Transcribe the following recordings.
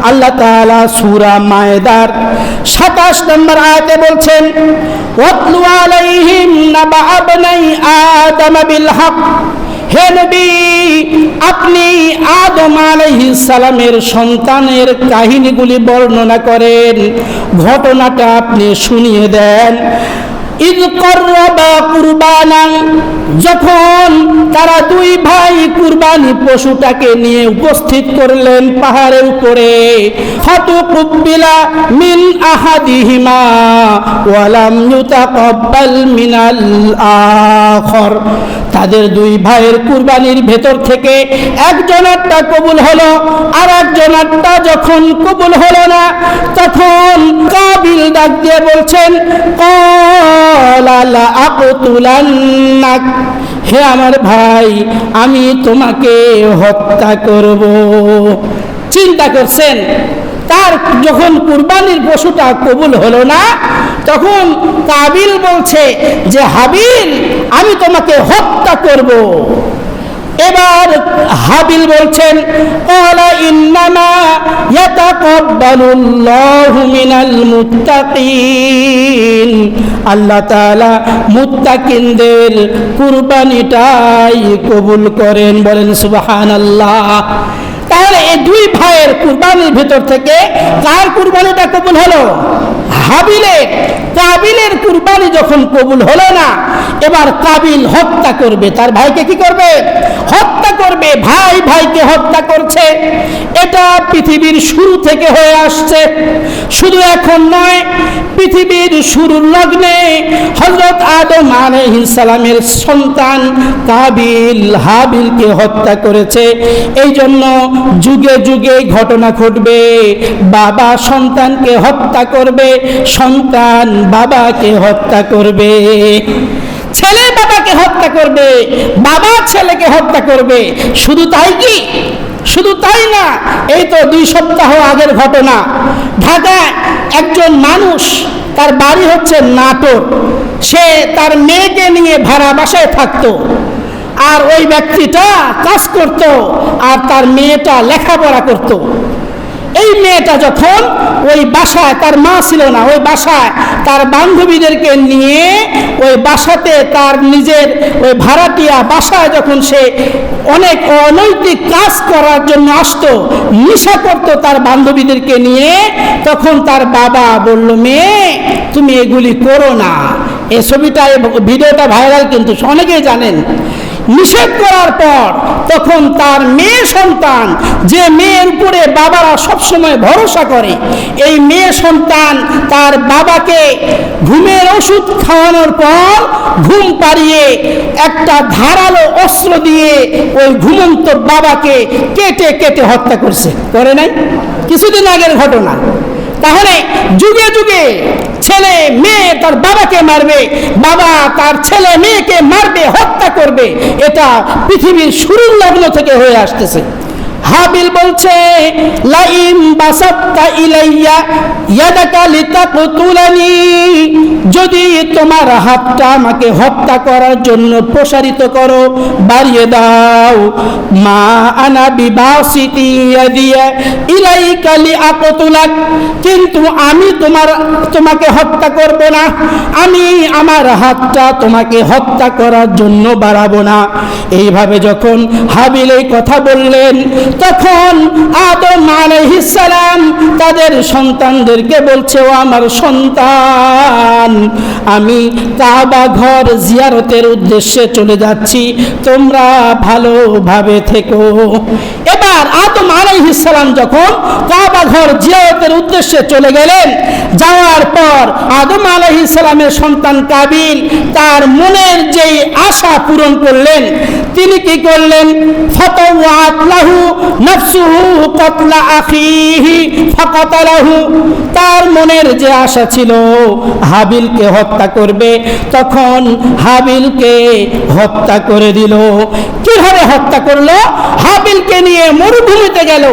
আল্লাহ তাআলা সূরা মায়েদার ২৭ নম্বর আয়াতে বলছেন, ওয়াতলু আলাইহিম নাবা আবনাই আদম বিল হক। হে নবী, আপনি আদম আলাইহিস সালামের সন্তানের কাহিনীগুলি বর্ণনা করেন, ঘটনাটা আপনি শুনিয়ে দেন। ইয কররাবা কুরবানান, যখন তারা দুই ভাই কুরবানি পশুটাকে নিয়ে উপস্থিত করলেন পাহাড়ের উপরে, ফাতুকুব্বিলা মিন আহাদিহিমা ওয়া লাম ইউতাকাব্বাল মিনাল আখর। তাদের দুই ভাইয়ের কুরবানির ভেতর থেকে একজনেরটা কবুল হলো, আর একজনেরটা যখন কবুল হলো না, তখন কাবিল ডাক দিয়ে বলছেন, লা আকতুলান্নাক, হে আমার ভাই, আমি তোমাকে হত্যা করব। চিন্তা করছেন, তার যখন কুরবানির পশুটা কবুল হলো না, তখন কাবিল বলছে যে হাবিল, আমি তোমাকে হত্যা করব। এবার হাবিল বলছেন, ক্বালা ইন্নামা ইয়াতাকাব্বালুল্লাহু মিনাল মুত্তাকিন, আল্লাহ তাআলা মুত্তাকিনদের কুরবানিটাই কবুল করেন। বলেন সুবহানাল্লাহ। তাহলে এই দুই ভাইয়ের কুরবানির ভেতর থেকে কার কুরবানিটা কবুল হলো? হাবিলের। কাবিলের কুরবানি যখন কবুল হলো না, এবার কাবিল হত্যা করবে, তার ভাইকে কি করবে? হত্যা করবে। ভাই ভাইকে হত্যা করছে, এটা পৃথিবীর শুরু থেকে হয়ে আসছে, শুধু এখন নয়, পৃথিবীর শুরুর লগ্নে হযরত আদম আলাইহিস সালামের সন্তান কাবিল হাবিলকে হত্যা করেছে। এই জন্য যুগে যুগে ঘটনা ঘটবে, বাবা সন্তানকে হত্যা করবে, সন্তান বাবাকে হত্যা করবে, ছেলে বাবাকে হত্যা করবে, বাবা ছেলেকে হত্যা করবে। শুধু তাই কি? শুধু তাই না, এই তো 2 সপ্তাহ আগের ঘটনা। ঢাকায় একজন মানুষ, তার বাড়ি হচ্ছে নাটোর, সে তার মেয়েকে নিয়ে ভাড়া বাসায় থাকতো, আর ওই ব্যক্তিটা কাজ করত, আর তার মেয়েটা লেখাপড়া করত। এই মেয়েটা যখন ওই বাসায়, তার মা ছিল না, ওই বাসায় তার বান্ধবীদেরকে নিয়ে ওই বাসাতে তার নিজের ওই ভাড়াটিয়া বাসায় যখন সে অনেক অনৈতিক কাজ করার জন্য আসতো, নেশা করতো তার বান্ধবীদেরকে নিয়ে, তখন তার বাবা বলল, মেয়ে তুমি এগুলি করো না। এই ছবিটা, ভিডিওটা ভাইরাল, কিন্তু অনেকেই জানেন। নিষেধ করার পর তখন তার মেয়ে সন্তান, যে মেয়ের উপরে বাবারা সবসময় ভরসা করে, এই মেয়ে সন্তান তার বাবাকে ঘুমের ওষুধ খাওয়ানোর পর ঘুম পাড়িয়ে একটা ধারালো অস্ত্র দিয়ে ওই ঘুমন্ত বাবাকে কেটে কেটে হত্যা করছে। করে নাই? কিছুদিন আগের ঘটনা। তাহলে যুগে যুগে ছেলে মেয়ে তার বাবাকে মারবে, বাবা তার ছেলে মেয়েকে মারবে, হত্যা করবে, এটা পৃথিবীর শুরুর লগ্ন থেকে হয়ে আসতেছে। হাবিল বলছে, লাইম বাসাত্তা ইলাইয়া ইয়াদাকা লিতাকতুলানি, যদি তোমার হাতটা আমাকে হত্যা করার জন্য প্রসারিত করো, বাড়িয়ে দাও, মা আনা বিবাসিতি ইয়াদিয়া ইলাইকা লিআকতুলাক, কিন্তু আমি তোমাকে হত্যা করব না, আমি আমার হাতটা তোমাকে হত্যা করার জন্য বাড়াবো না। এইভাবে যখন হাবিল এই কথা বললেন, তখন আদম আলাইহিস সালাম তাদের সন্তানদেরকে বলছে, ও আমার সন্তান, আমি কাবা ঘর জিয়ারতের উদ্দেশ্যে চলে যাচ্ছি, তোমরা ভালোভাবে থেকো। এবার আদম আলাইহিস সালাম যখন কাবা ঘর জিয়ারতের উদ্দেশ্যে চলে গেলেন, যাওয়ার পর আদম আলাইহিস সালামের সন্তান কাবিল তার মনের যেই আশা পূরণ করলেন, তিনি কি করলেন? ফাতাওয়াত লাহু নাফসুহু কাতলা আখিহি ফাকাতালাহু, তার মনের যে আশা ছিল হাবিলকে হত্যা করবে, তখন হাবিলকে হত্যা করে দিল। কিভাবে হত্যা করলো? হাবিলকে নিয়ে মরুভূমিতে গেল।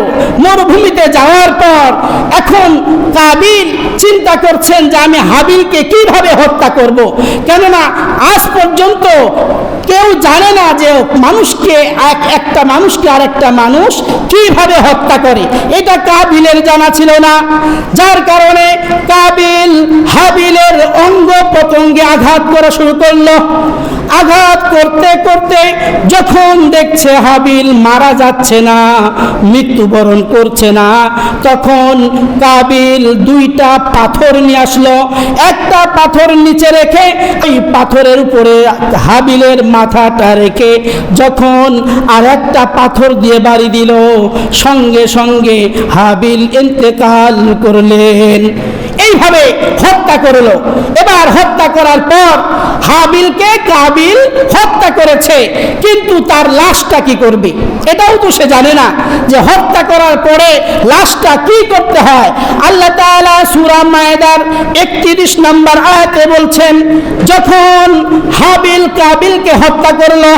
মরুভূমিতে যাওয়ার পর এখন কাবিল চিন্তা করছেন যে আমি হাবিলকে কিভাবে হত্যা করব, কেননা আজ পর্যন্ত কেউ জানে না যে একটা মানুষকে আরেকটা মানুষ কিভাবে হত্যা করে, এটা কাবিলের জানা ছিল না। যার কারণে কাবিল হাবিলের অঙ্গ প্রত্যঙ্গে আঘাত করা শুরু করলো। আঘাত করতে করতে যখন দেখছে হাবিল মারা যাচ্ছে না, মৃত্যুবরণ করছে না, তখন কাবিল দুইটা পাথর নিয়ে আসলো। একটা পাথর নিচে রেখে ওই পাথরের উপরে হাবিলের মাথাটা রেখে যখন আর একটা পাথর দিয়ে বাড়ি দিল, সঙ্গে সঙ্গে হাবিল ইন্তেকাল করলেন। এইভাবে হত্যা করলো। এবার হত্যা করার পর হাবিলকে কাবিল হত্যা করেছে, কিন্তু তার লাশটা কি করবে এটাও তো সে জানে না, যে হত্যা করার পরে লাশটা কি করতে হয়। আল্লাহ তাআলা সূরা মায়েদার 31 নম্বর আয়াতে বলছেন, যখন হাবিল কাবিলকে হত্যা করলো,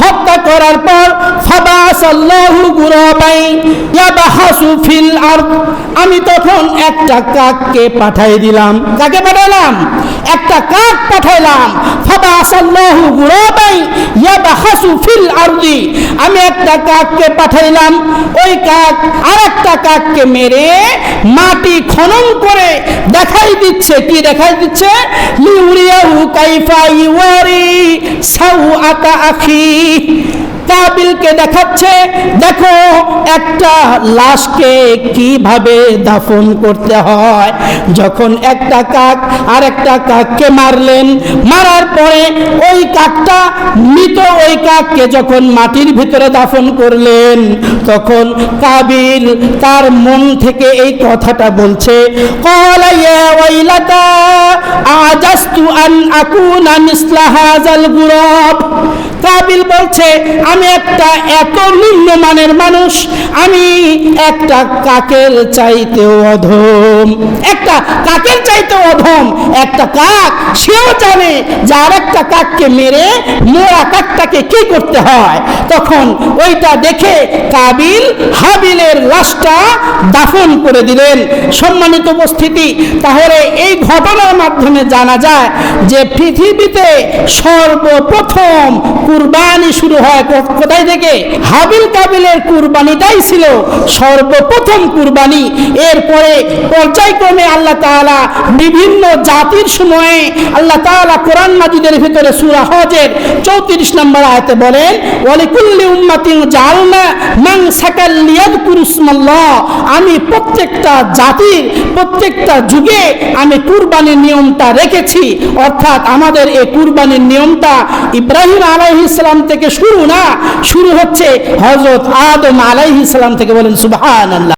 হত্যা করার পর ফাবাসাল্লাহু গুরাবাই ইয়াবহাসু ফিল আরদ, আমি তখন একটা কাককে পাঠিয়ে দিলাম। কাকে পাঠালাম? একটা কাক পাঠাইলাম। ফাবাসাল্লাহু গুরাবাই ইয়াবহাসু ফিল আরদি, আমি একটা কাককে পাঠাইলাম। ওই কাক আরেকটা কাককে মেরে মাটি খনন করে দেখাই দিচ্ছে। কি দেখাই দিচ্ছে? লিউরিয়াহু কাইফা ইওয়ারি সাওআতা আখি, কাবিলকে দেখাচ্ছে দেখো একটা লাশকে কিভাবে দাফন করতে হয়। যখন একটা কাক আর একটা কাককে মারলেন, মারার পরে ওই কাকটা মৃত ওই কাককে যখন মাটির ভিতরে দাফন করলেন, তখন কাবিল তার মন থেকে এই কথাটা বলছে, ক্বালা ইয়া ওয়াইলাতা আজাস্তু আন আকুনা মিসলা হাযাল গুরাব। কাবিল বলছে, আমি একটা এত নিম্নমানের মানুষ, আমি একটা কাকের চাইতেও অধম, একটা কাকের চাইতেও অধম। একটা কাক সেও জানে যে আর একটা কাককে মেরে মোরা কাকটাকে কি করতে হয়। তখন ওইটা দেখে কাবিল হাবিলের লাশটা দাফন করে দিলেন। সম্মানিত উপস্থিতি, তাহলে এই ঘটনার মাধ্যমে জানা যায় যে পৃথিবীতে সর্বপ্রথম কুরবানি শুরু হয় কোথায় থেকে? হাবিল কাবিলের কুরবানিটাই ছিল সর্বপ্রথম কুরবানি। এরপরে পর্যায়ক্রমে আল্লাহ তাআলা বিভিন্ন জাতির সময়ে আল্লাহ তাআলা কোরআন মাজিদের ভিতরে সূরা হজের 34 নম্বর আয়াতে বলেন, ওয়ালিকুল্লি উম্মাতিন জাআলনা মানসাকাল লিয়াযকুরুসমাল্লাহ, আমি প্রত্যেকটা জাতির প্রত্যেকটা যুগে আমি কুরবানির নিয়মটা রেখেছি। অর্থাৎ আমাদের এই কুরবানির নিয়মটা ইব্রাহিম আলাইহিস সালাম থেকে শুরু না, শুরু হচ্ছে হযরত আদম আলাইহিস সালাম থেকে। বলেন সুবহানাল্লাহ।